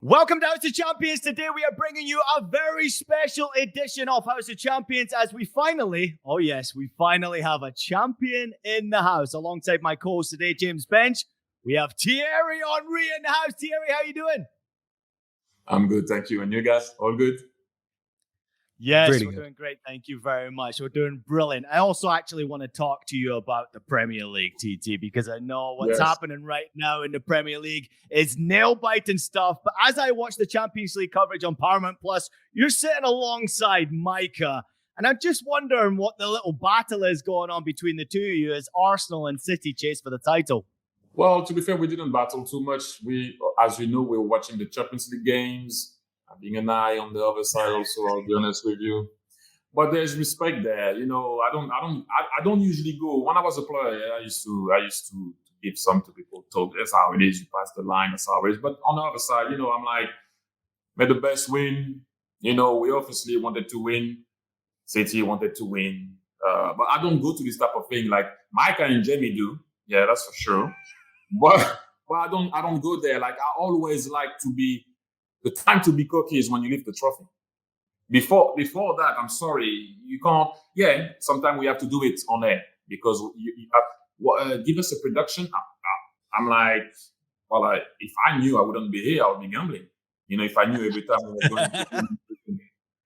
Welcome to House of Champions. Today we are bringing you a very special edition of House of Champions as we finally have a champion in the house. Alongside my co-host today, James Benge, we have Thierry Henry in the house. Thierry, how you doing? I'm good, thank you. And you guys, all good? Yes, we're doing great. Thank you very much. We're doing brilliant. I also actually want to talk to you about the Premier League, TT, because I know what's happening right now in the Premier League is nail-biting stuff. But as I watch the Champions League coverage on Paramount Plus, you're sitting alongside Micah. And I'm just wondering what the little battle is going on between the two of you as Arsenal and City chase for the title. Well, to be fair, we didn't battle too much. As you know, we were watching the Champions League games. Having an eye on the other side also, I'll be honest with you. But there's respect there. You know, I don't usually go. When I was a player, I used to give some to people, talk, that's how it is, you pass the line, that's how it is. But on the other side, you know, I'm like, may the best win. You know, we obviously wanted to win. City wanted to win. But I don't go to this type of thing like Micah and Jamie do. Yeah, that's for sure. But I don't go there. Like I always like to be. The time to be cocky is when you lift the trophy. Before that, I'm sorry, you can't. Yeah, sometimes we have to do it on air because give us a production. I'm like, well, if I knew I wouldn't be here, I would be gambling. You know, if I knew every time we were going to,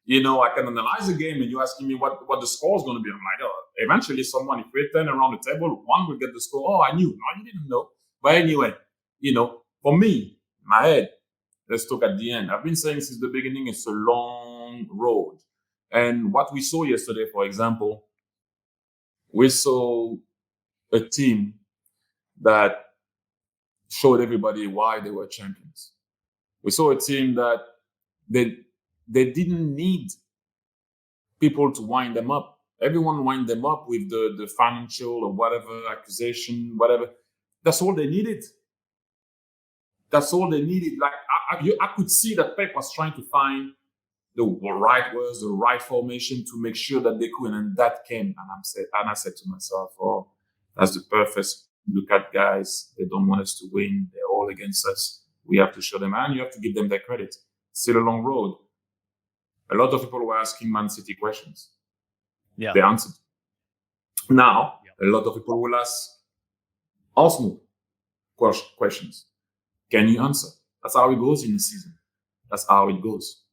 you know, I can analyze the game and you're asking me what the score is going to be. I'm like, oh, eventually if we turn around the table, one will get the score. Oh, I knew. No, you didn't know. But anyway, you know, for me, my head, let's talk at the end. I've been saying since the beginning, it's a long road. And what we saw yesterday, for example, we saw a team that showed everybody why they were champions. We saw a team that they didn't need people to wind them up. Everyone wind them up with the financial or whatever, accusation, whatever. That's all they needed. That's all they needed. Like I could see that Pep was trying to find the right words, the right formation to make sure that they could, and that came. And I said to myself, "Oh, that's the perfect look at guys. They don't want us to win. They're all against us. We have to show them, and you have to give them their credit. Still a long road." A lot of people were asking Man City questions. Yeah, they answered. Now, a lot of people will ask Arsenal questions. Can you answer? That's how it goes in the season. That's how it goes.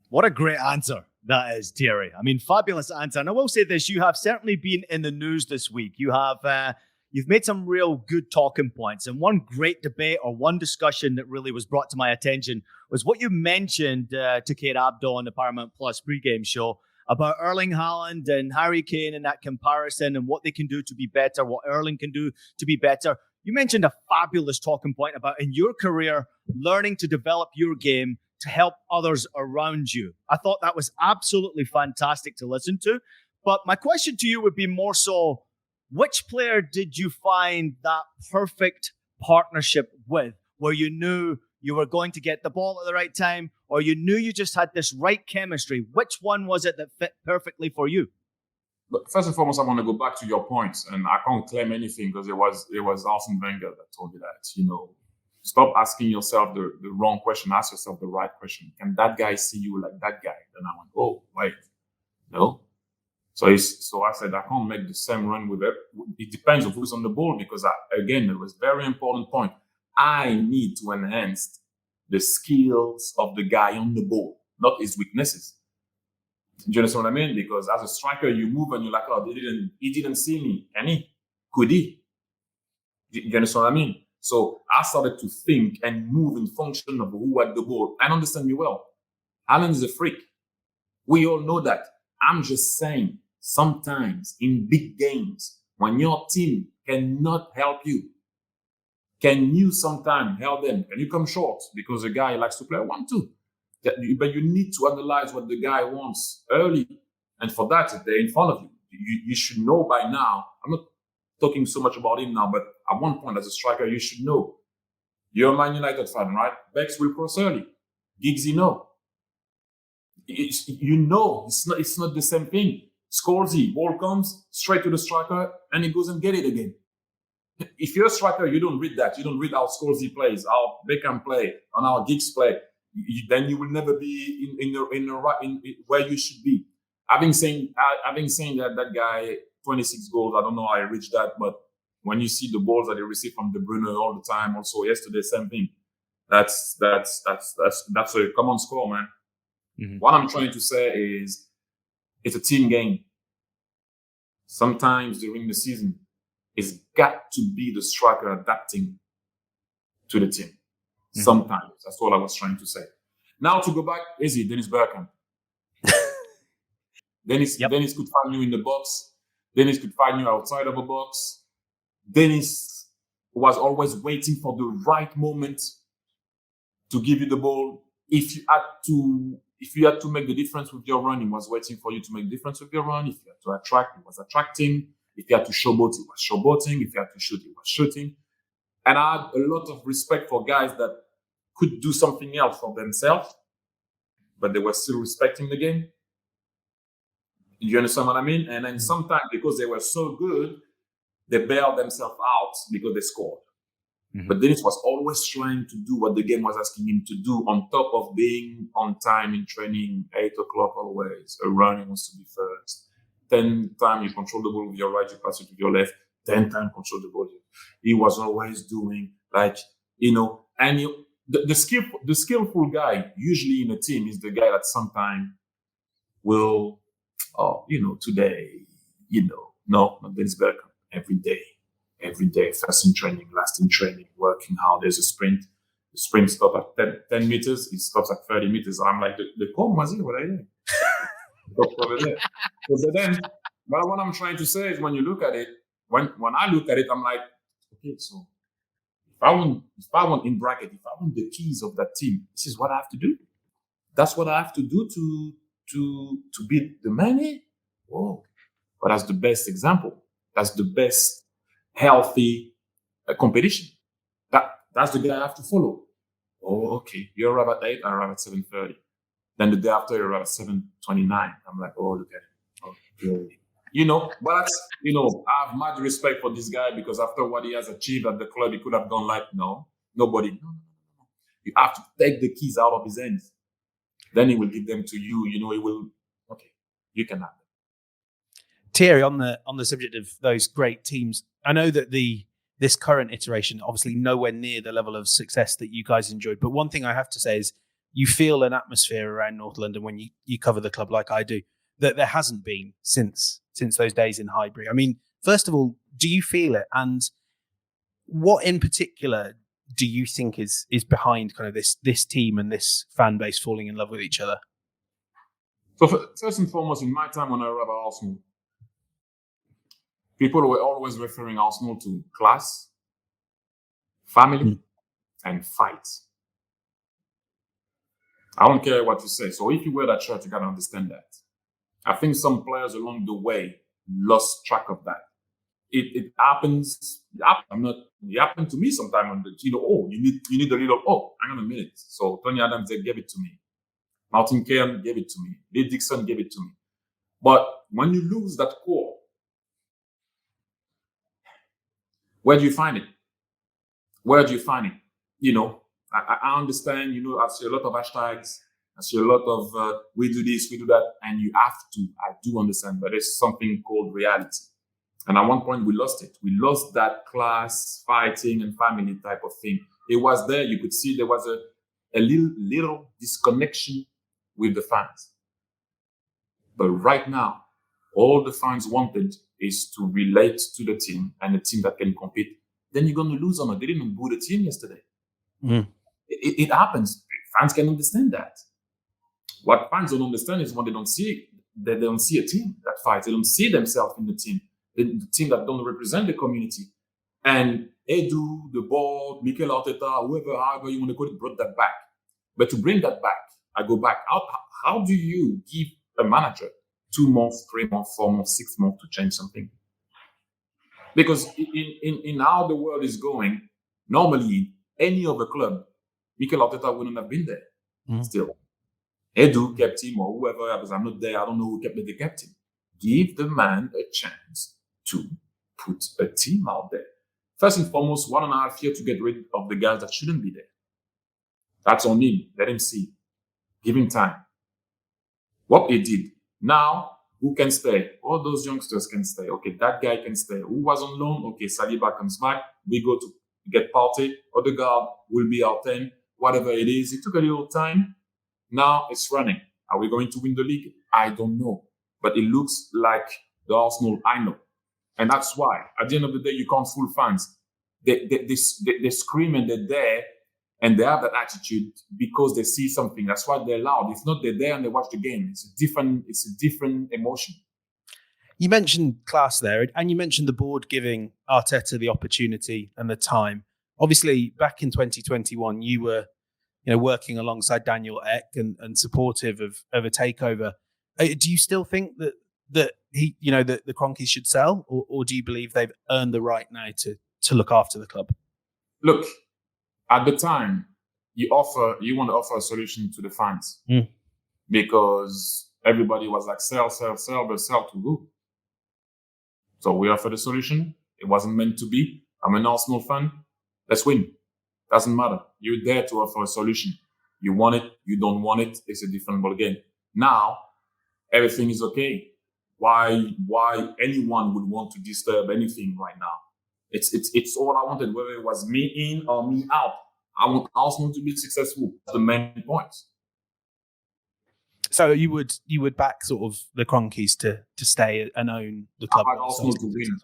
What a great answer that is, Thierry. I mean, fabulous answer. And I will say this, you have certainly been in the news this week. You have, you've made some real good talking points. And one great debate or one discussion that really was brought to my attention was what you mentioned to Kate Abdo on the Paramount Plus pregame show about Erling Haaland and Harry Kane and that comparison and what they can do to be better, what Erling can do to be better. You mentioned a fabulous talking point about in your career, learning to develop your game to help others around you. I thought that was absolutely fantastic to listen to. But my question to you would be more so, which player did you find that perfect partnership with, where you knew you were going to get the ball at the right time, or you knew you just had this right chemistry? Which one was it that fit perfectly for you? But first and foremost, I want to go back to your points, and I can't claim anything because it was Arsene Wenger that told you that. You know, stop asking yourself the wrong question. Ask yourself the right question. Can that guy see you like that guy? Then I went, oh wait, no. So I said I can't make the same run with it. It depends on who's on the ball because again, it was a very important point. I need to enhance the skills of the guy on the ball, not his weaknesses. Do you understand what I mean? Because as a striker, you move and you're like, oh, he didn't see me. And could he? Do you understand what I mean? So I started to think and move in function of who had the ball. And understand me well. Haaland is a freak. We all know that. I'm just saying, sometimes in big games, when your team cannot help you, can you sometimes help them? Can you come short? Because the guy likes to play 1-2. But you need to analyze what the guy wants early. And for that, they're in front of you. You should know by now. I'm not talking so much about him now, but at one point as a striker, you should know. You're a Man United fan, right? Bex will cross early. Giggsy, no. You know, it's not the same thing. Scoresy, ball comes straight to the striker, and he goes and get it again. If you're a striker, you don't read that. You don't read how Scorsese plays, how Beckham play, and how Giggs play. Then you will never be in where you should be. Having seen that guy 26 goals, I don't know how I reached that, but when you see the balls that he received from De Bruyne all the time, also yesterday, same thing. That's a common score, man. Mm-hmm. What I'm trying to say is it's a team game. Sometimes during the season, it's got to be the striker adapting to the team. Mm-hmm. Sometimes. That's what I was trying to say. Now to go back, easy, Dennis Bergkamp. Dennis could find you in the box. Dennis could find you outside of a box. Dennis was always waiting for the right moment to give you the ball. If you had to make the difference with your run, he was waiting for you to make the difference with your run. If you had to attract, he was attracting. If you had to showboat, he was showboating. If you had to shoot, he was shooting. And I had a lot of respect for guys that could do something else for themselves, but they were still respecting the game. You understand what I mean? And then sometimes because they were so good, they bailed themselves out because they scored. Mm-hmm. But Dennis was always trying to do what the game was asking him to do on top of being on time in training, 8 o'clock always. A run, he wants to be first. 10 times you control the ball with your right, you pass it with your left. 10 times control the ball. He was always doing and the skillful guy usually in a team is the guy that sometimes will, today, no, not Dennis Bergkamp. Every day, first in training, last in training, working hard. There's a sprint. The sprint stops at 10 meters. It stops at 30 meters. I'm like, the comb was here. What are you doing? Over there. But what I'm trying to say is when you look at it, when I look at it, I'm like, okay, so if I want in bracket, if I want the keys of that team, this is what I have to do. That's what I have to do to beat the money. Whoa. But that's the best example. That's the best healthy competition. That's the guy I have to follow. Oh, okay. You arrive at 8, I arrive at 7:30. Then the day after, you arrive at 7:29. I'm like, oh, look at it. Okay. But I have mad respect for this guy because after what he has achieved at the club, he could have gone like, no, nobody. No. You have to take the keys out of his hands. Then he will give them to you. He will, okay, you can have them. Thierry, on the subject of those great teams, I know that this current iteration, obviously nowhere near the level of success that you guys enjoyed. But one thing I have to say is you feel an atmosphere around North London when you cover the club like I do, that there hasn't been since those days in Highbury. I mean, first of all, do you feel it? And what in particular do you think is behind kind of this team and this fan base falling in love with each other? So first and foremost, in my time when I arrived at Arsenal, people were always referring Arsenal to class, family, and fight. I don't care what you say. So if you wear that shirt, you got to understand that. I think some players along the way lost track of that. It happens. It happened to me sometime on the, you need a little, hang on a minute. So Tony Adams gave it to me. Martin Keown gave it to me. Lee Dixon gave it to me. But when you lose that core, where do you find it? I understand, I see a lot of hashtags. I see a lot of we do this, we do that. And you have to, I do understand, but there's something called reality. And at one point we lost it. We lost that class, fighting and family type of thing. It was there. You could see there was a little disconnection with the fans. But right now, all the fans wanted is to relate to the team and a team that can compete. Then you're going to lose on it. They didn't boo the team yesterday. It happens. Fans can understand that. What fans don't understand is when they don't see a team that fights. They don't see themselves in the team. The team that don't represent the community. And Edu, the board, Mikel Arteta, however you want to call it, brought that back. But to bring that back, I go back. How do you give a manager 2 months, 3 months, 4 months, 6 months to change something? Because in how the world is going, normally any other club, Mikel Arteta wouldn't have been there still. Edu kept him or whoever, because I'm not there, I don't know who kept it, they kept him. Give the man a chance to put a team out there. First and foremost, 1.5 years to get rid of the guys that shouldn't be there. That's on him. Let him see. Give him time. What he did. Now, who can stay? All those youngsters can stay. Okay, that guy can stay. Who was on loan? Okay, Saliba comes back. We go to get Partey. Odegaard will be our 10. Whatever it is. It took a little time. Now it's running. Are we going to win the league? I don't know. But it looks like the Arsenal I know. And that's why, at the end of the day, you can't fool fans. They scream and they're there, and they have that attitude because they see something. That's why they're loud. If not, they're there and they watch the game. It's a different emotion. You mentioned class there, and you mentioned the board giving Arteta the opportunity and the time. Obviously, back in 2021, you were working alongside Daniel Ek and supportive of a takeover. Do you still think that he, the Kroenkes should sell, or do you believe they've earned the right now to look after the club? Look, at the time, you want to offer a solution to the fans because everybody was like sell, but sell to who? So we offered a solution. It wasn't meant to be. I'm an Arsenal fan. Let's win. Doesn't matter. You're there to offer a solution. You want it, you don't want it. It's a different ball game. Now, everything is okay. Why anyone would want to disturb anything right now? It's all I wanted, whether it was me in or me out. I want Arsenal to be successful. That's the main point. So you would back sort of the Kroenkes to stay and own the club. I back Arsenal to win.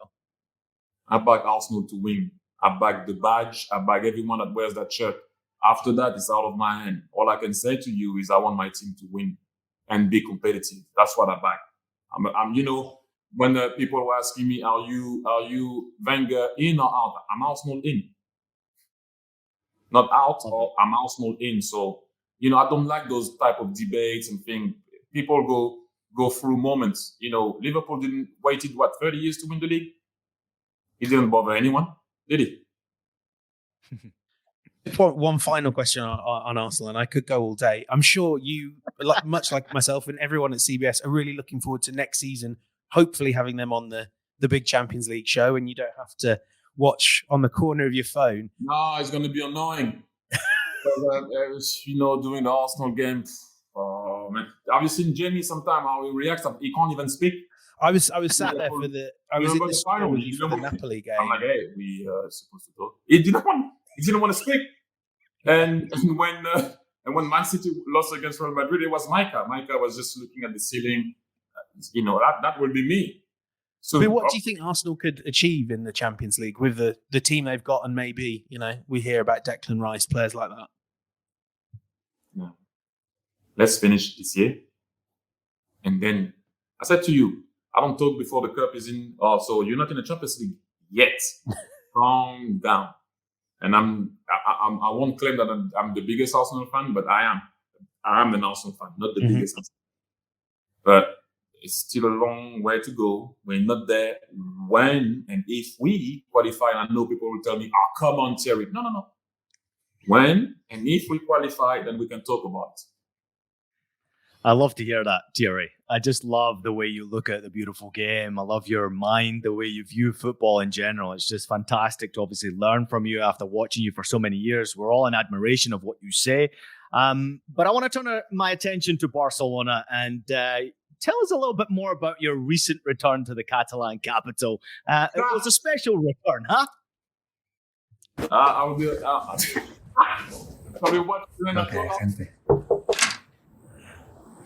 I back Arsenal to win. I back the badge. I back everyone that wears that shirt. After that, it's out of my hand. All I can say to you is I want my team to win and be competitive. That's what I back. I'm when people were asking me, are you Wenger in or out? I'm Arsenal in. Not out, or I'm Arsenal in. So, I don't like those type of debates and things. People go through moments. Liverpool didn't waited 30 years to win the league. He didn't bother anyone, did he? One final question on Arsenal, and I could go all day. I'm sure you, much like myself and everyone at CBS, are really looking forward to next season, hopefully having them on the big Champions League show, and you don't have to watch on the corner of your phone. No, it's going to be annoying. During the Arsenal game, oh man, have you seen Jamie sometime how he reacts? He can't even speak. I was sat there for the. I was in the final for the Napoli game. I'm like, hey, we supposed to talk. He didn't want to speak. And when Man City lost against Real Madrid, it was Micah. Micah was just looking at the ceiling. That will be me. So, but what do you think Arsenal could achieve in the Champions League with the team they've got, and maybe we hear about Declan Rice, players like that? Yeah. Let's finish this year, and then I said to you, I don't talk before the cup is in. Oh, so you're not in the Champions League yet. Calm down. And I won't claim that I'm the biggest Arsenal fan, but I am. I am an Arsenal fan, not the biggest. But it's still a long way to go. We're not there. When and if we qualify, and I know people will tell me, "Oh, come on, Thierry." No. When and if we qualify, then we can talk about it. I love to hear that, Thierry. I just love the way you look at the beautiful game. I love your mind, the way you view football in general. It's just fantastic to obviously learn from you after watching you for so many years. We're all in admiration of what you say. But I want to turn my attention to Barcelona and tell us a little bit more about your recent return to the Catalan capital. It was a special return, huh? I will be... Okay, gente.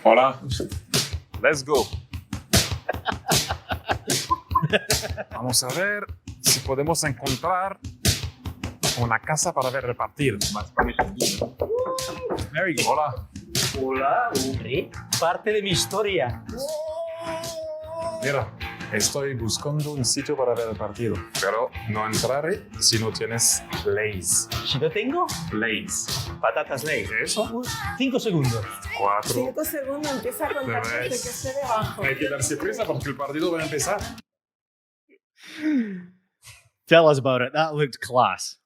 Hola. Let's go. Vamos a ver si podemos encontrar una casa para ver el partido. Very good. Hola. Hola, hombre. Parte de mi historia. Mira, estoy buscando un sitio para ver el partido, pero no entraré si no tienes Lays. Si no tengo, Lays. patatas Lays. ¿Eso? 5 segundos. 4. 5 segundos, empieza a contar desde que esté debajo. Hay que darse prisa porque el partido va a empezar. Tell us about it. That looked class.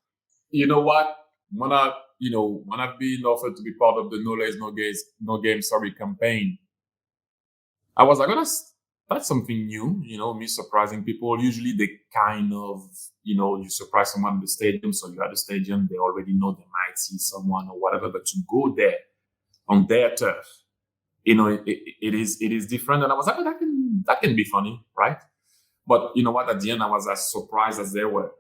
You know what? When I've been offered to be part of the No Lays, No Game campaign, I was like, that's something new, me surprising people. Usually they kind of, you surprise someone in the stadium. So you're at the stadium, they already know they might see someone or whatever, but to go there on their turf, it is different. And I was like, oh, that can be funny, right? But you know what? At the end, I was as surprised as they were.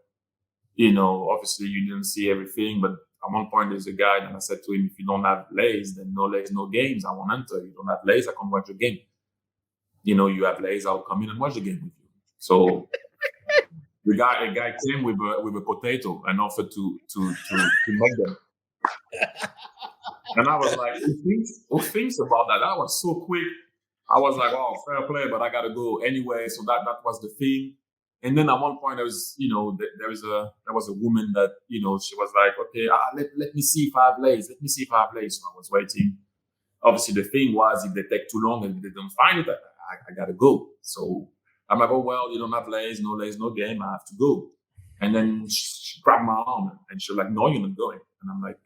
Obviously you didn't see everything, but at one point there's a guy and I said to him, if you don't have legs, then no legs, no games. I won't enter. You don't have legs, I can't watch the game. You have legs, I'll come in and watch the game with you. So a guy came with a potato and offered to make them. And I was like, who thinks about that? That was so quick. I was like, oh, fair play, but I gotta go anyway. So that was the thing. And then at one point there was a woman that, she was like, okay, let me see if I have legs. Let me see if I have legs. So I was waiting. Obviously the thing was, if they take too long and they don't find it, I gotta go. So I'm like, oh, well, you don't have legs, no game. I have to go. And then she grabbed my arm and she was like, no, you're not going. And I'm like,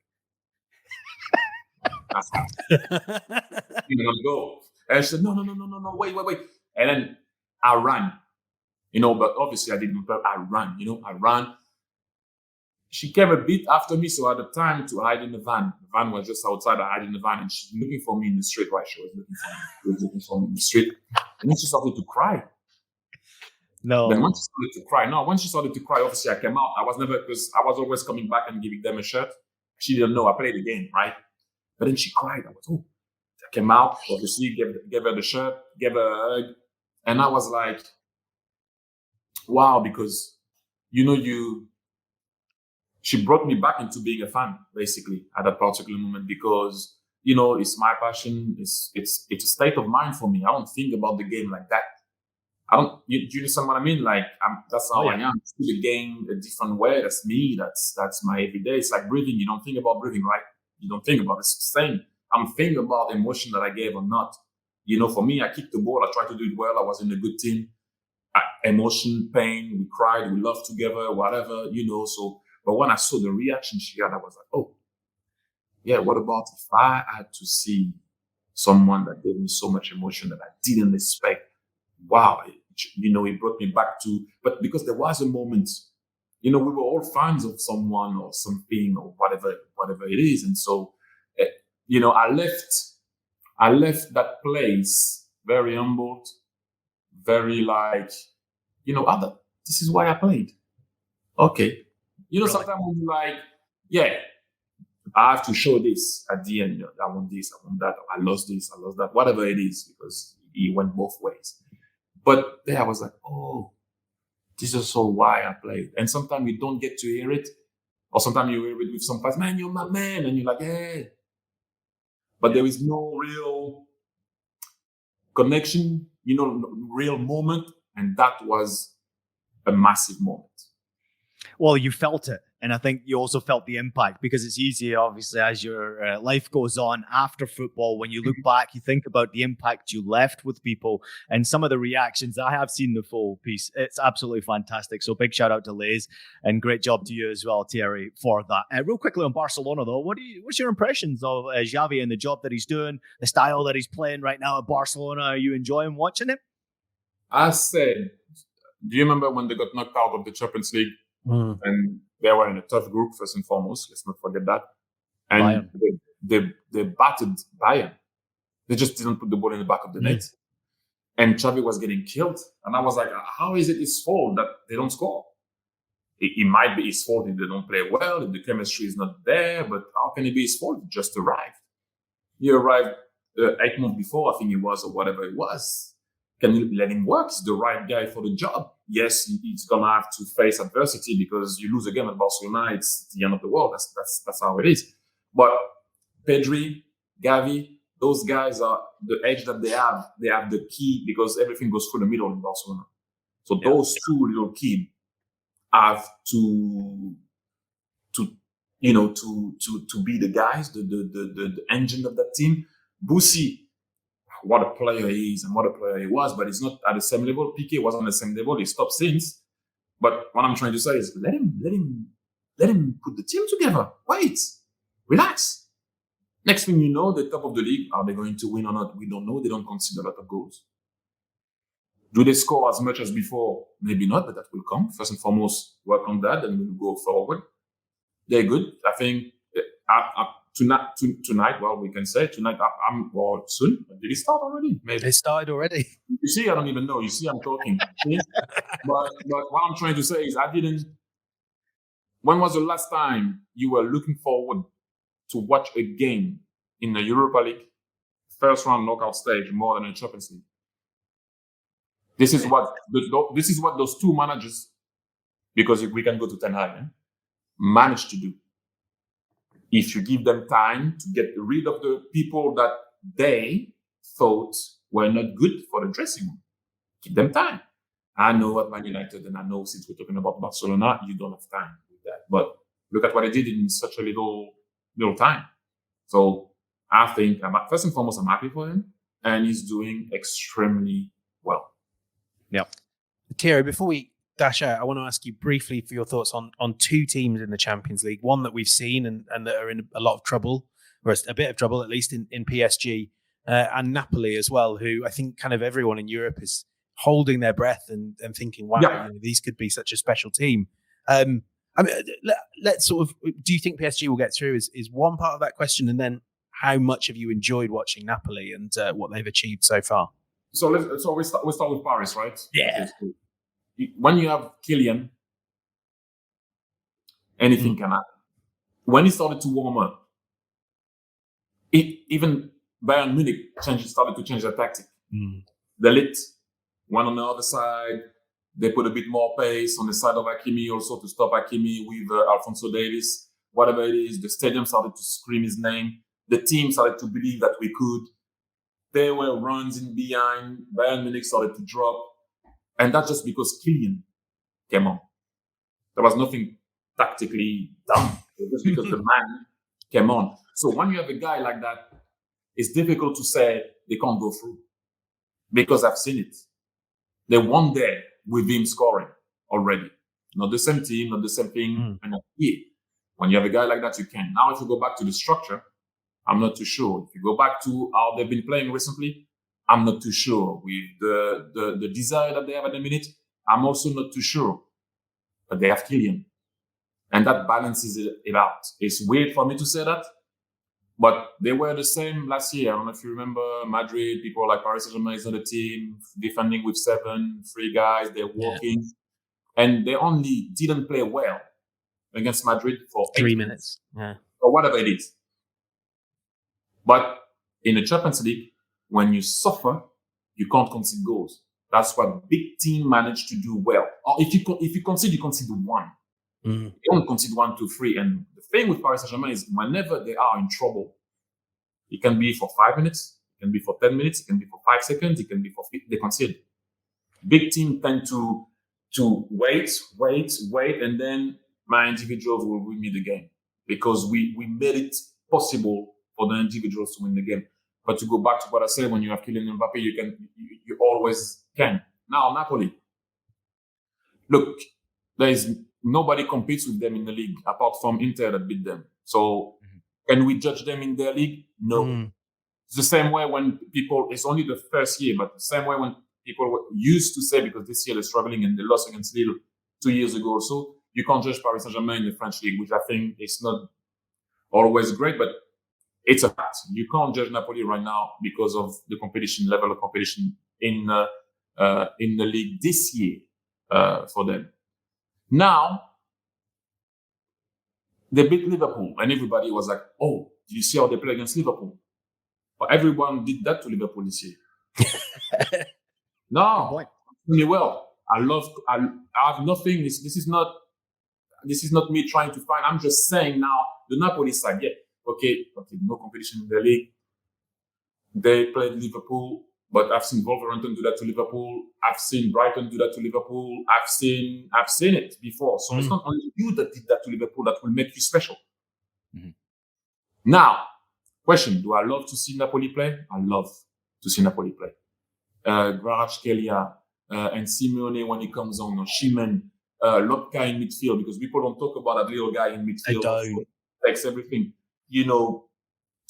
that's how you're not go. And she said, no, wait. And then I ran, but obviously I didn't, I ran, I ran. She came a bit after me, so I had the time to hide in the van. The van was just outside, I hid in the van, and she's looking for me in the street, right? She was looking for me in the street. And then she started to cry. No. Then when she started to cry, obviously I came out. Because I was always coming back and giving them a shirt. She didn't know I played the game, right? But then she cried. I was, I came out, obviously, gave her the shirt, gave her a hug. And I was like, wow, because, she brought me back into being a fan, basically, at that particular moment, because, it's my passion. It's a state of mind for me. I don't think about the game like that. Do you understand what I mean? Like, that's how I am. I see the game a different way. That's me. That's my everyday. It's like breathing. You don't think about breathing, right? You don't think about it. It's the same. I'm thinking about emotion that I gave or not. For me, I kicked the ball. I tried to do it well. I was in a good team. Emotion, pain, we cried, we laughed together, whatever, so. But when I saw the reaction she got, I was like, oh, yeah, what about if I had to see someone that gave me so much emotion that I didn't expect? Wow, it brought me back to, but because there was a moment, we were all fans of someone or something or whatever it is. And so, I left that place very humbled, very like, this is why I played. Okay. Sometimes we're like, yeah, I have to show this at the end. I want this, I want that. I lost this, I lost that, whatever it is, because it went both ways. But there I was like, oh, this is so why I played. And sometimes you don't get to hear it. Or sometimes you hear it with some fans, man, you're my man. And you're like, hey. But there is no real connection, real moment. And that was a massive moment. Well, you felt it. And I think you also felt the impact, because it's easier, obviously, as your life goes on after football. When you look back, you think about the impact you left with people and some of the reactions. I have seen the full piece. It's absolutely fantastic. So big shout out to Liz, and great job to you as well, Thierry, for that. Real quickly on Barcelona, though, what's your impressions of Xavi and the job that he's doing, the style that he's playing right now at Barcelona? Are you enjoying watching him? I said, do you remember when they got knocked out of the Champions League? And they were in a tough group, first and foremost. Let's not forget that. And they battered Bayern. They just didn't put the ball in the back of the net. And Xavi was getting killed. And I was like, how is it his fault that they don't score? It might be his fault if they don't play well, if the chemistry is not there, but how can it be his fault? He just arrived. He arrived 8 months before, I think it was, or whatever it was. Can you let him work? He's the right guy for the job. Yes, he's going to have to face adversity, because you lose a game at Barcelona, it's the end of the world. That's how it is. But Pedri, Xavi, those guys are the edge that they have. They have the key, because everything goes through the middle in Barcelona. So those two little kids have to be the guys, the engine of that team. Busi, what a player he is and what a player he was, but he's not at the same level. Piqué was on the same level. He stopped since. But what I'm trying to say is let him put the team together. Wait, relax. Next thing you know, the top of the league, are they going to win or not? We don't know. They don't concede a lot of goals. Do they score as much as before? Maybe not, but that will come. First and foremost, work on that, and we'll go forward. They're good. I think tonight, well, we can say tonight, or soon. Did it start already? Maybe. It started already. You see, I don't even know. You see, I'm talking. but what I'm trying to say is when was the last time you were looking forward to watch a game in the Europa League first round knockout stage more than a Champions League? This is what those two managers, because we can go to Ten Hag, managed to do. If you give them time to get rid of the people that they thought were not good for the dressing room, give them time. I know at Man United, and I know since we're talking about Barcelona, you don't have time with that. But look at what they did in such a little time. So I think, first and foremost, I'm happy for him, and he's doing extremely well. Yeah. Thierry, before we dash out, I want to ask you briefly for your thoughts on two teams in the Champions League. One that we've seen and that are in a lot of trouble, or a bit of trouble at least in PSG, and Napoli as well, who I think kind of everyone in Europe is holding their breath and thinking, wow, these could be such a special team. I mean, let's sort of, do you think PSG will get through is one part of that question, and then how much have you enjoyed watching Napoli and what they've achieved so far? So we start with Paris, right? Yeah. When you have Kylian, anything can happen. When he started to warm up, even Bayern Munich started to change their tactic. They lit one on the other side. They put a bit more pace on the side of Hakimi, also to stop Hakimi with Alphonso Davies. Whatever it is, the stadium started to scream his name. The team started to believe that we could. There were runs in behind. Bayern Munich started to drop. And that's just because Kylian came on. There was nothing tactically done. It was because the man came on. So when you have a guy like that, it's difficult to say they can't go through. Because I've seen it. They won there with him scoring already. Not the same team, not the same thing. And when you have a guy like that, you can. Now, if you go back to the structure, I'm not too sure. If you go back to how they've been playing recently, I'm not too sure. With the desire that they have at the minute, I'm also not too sure. But they have Kylian. And that balances it out. It's weird for me to say that, but they were the same last year. I don't know if you remember Madrid, people like Paris Saint-Germain is on the team, defending with 3 guys, they're walking. And they only didn't play well against Madrid for 3 minutes. Yeah. Or whatever it is. But in the Champions League, when you suffer, you can't concede goals. That's what big team manage to do well. Or if you concede, you concede 1. You don't concede 1, 2, 3. And the thing with Paris Saint-Germain is whenever they are in trouble, it can be for 5 minutes, it can be for 10 minutes, it can be for 5 seconds, it can be for 50, they concede. Big teams tend to wait, and then my individuals will win me the game. Because we made it possible for the individuals to win the game. But to go back to what I said, when you have Kylian Mbappe, you always can. Now, Napoli. Look, there is nobody competes with them in the league apart from Inter that beat them. So can we judge them in their league? No. It's the same way when people, it's only the first year, but the same way when people used to say, because this year they're struggling and they lost against Lille 2 years ago or so, you can't judge Paris Saint-Germain in the French league, which I think is not always great, but it's a fact. You can't judge Napoli right now because of the level of competition in the league this year for them. Now, they beat Liverpool, and everybody was like, oh, did you see how they play against Liverpool? But everyone did that to Liverpool this year. No, really well. I have nothing. This is not me trying to find. I'm just saying now, the Napoli side, okay, no competition in the league. They played Liverpool, but I've seen Wolverhampton do that to Liverpool. I've seen Brighton do that to Liverpool. I've seen it before. So it's not only you that did that to Liverpool that will make you special. Now, question: do I love to see Napoli play? I love to see Napoli play. Kvaratskhelia and Simeone when he comes on, or Schimann, Lotka in midfield, because people don't talk about that little guy in midfield. Takes everything. You know,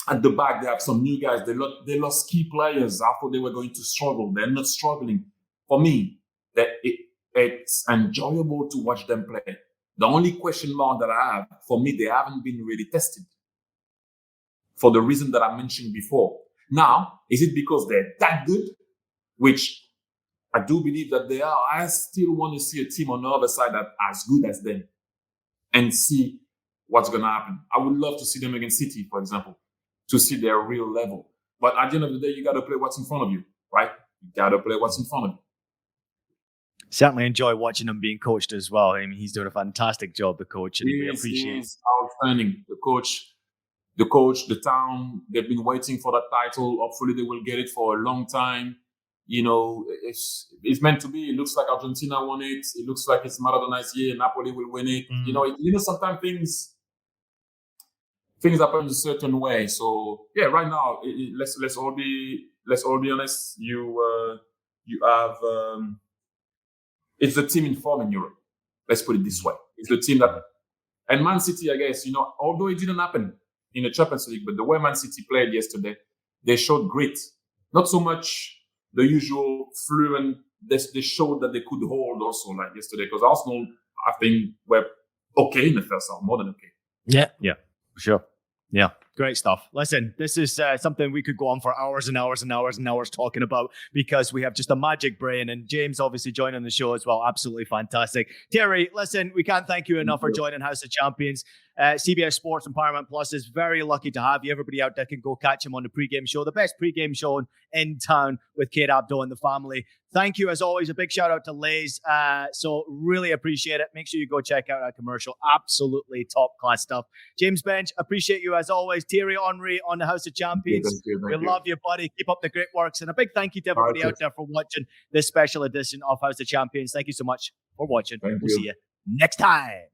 at the back, they have some new guys. They lost key players. I thought they were going to struggle. They're not struggling. for me, that it's enjoyable to watch them play. The only question mark that I have, for me, they haven't been really tested for the reason that I mentioned before. Now, is it because they're that good? Which I do believe that they are. I still want to see a team on the other side that's as good as them and see what's going to happen. I would love to see them against City, for example, to see their real level. But at the end of the day, you got to play what's in front of you, right? You got to play what's in front of you. Certainly enjoy watching him being coached as well. I mean, he's doing a fantastic job, the coach, and we appreciate it. Outstanding. The coach, the town, they've been waiting for that title. Hopefully they will get it for a long time. You know, it's meant to be. It looks like Argentina won it. It looks like it's Maradona's year. Napoli will win it. You know, sometimes things happen a certain way. So yeah, right now, let's all be honest. You have it's the team in form in Europe. Let's put it this way. It's the team that, and Man City, I guess, you know, although it didn't happen in the Champions League, but the way Man City played yesterday, they showed grit. Not so much the usual fluent. They showed that they could hold also like yesterday, because Arsenal, I think, were okay in the first half, more than okay. Yeah, for sure. Yeah, great stuff. Listen, this is something we could go on for hours and hours and hours and hours talking about, because we have just a magic brain, and James obviously joining the show as well. Absolutely fantastic. Thierry, listen, we can't thank you enough for joining House of Champions. CBS Sports and Paramount Plus is very lucky to have you. Everybody out there can go catch him on the pregame show, the best pregame show in town with Kate Abdo and the family. Thank you, as always. A big shout out to Lays. So really appreciate it. Make sure you go check out our commercial. Absolutely top class stuff. James Benge, appreciate you as always. Thierry Henry on the House of Champions. Thank you. We love you, buddy. Keep up the great works. And a big thank you to everybody out there for watching this special edition of House of Champions. Thank you so much for watching. We'll see you next time.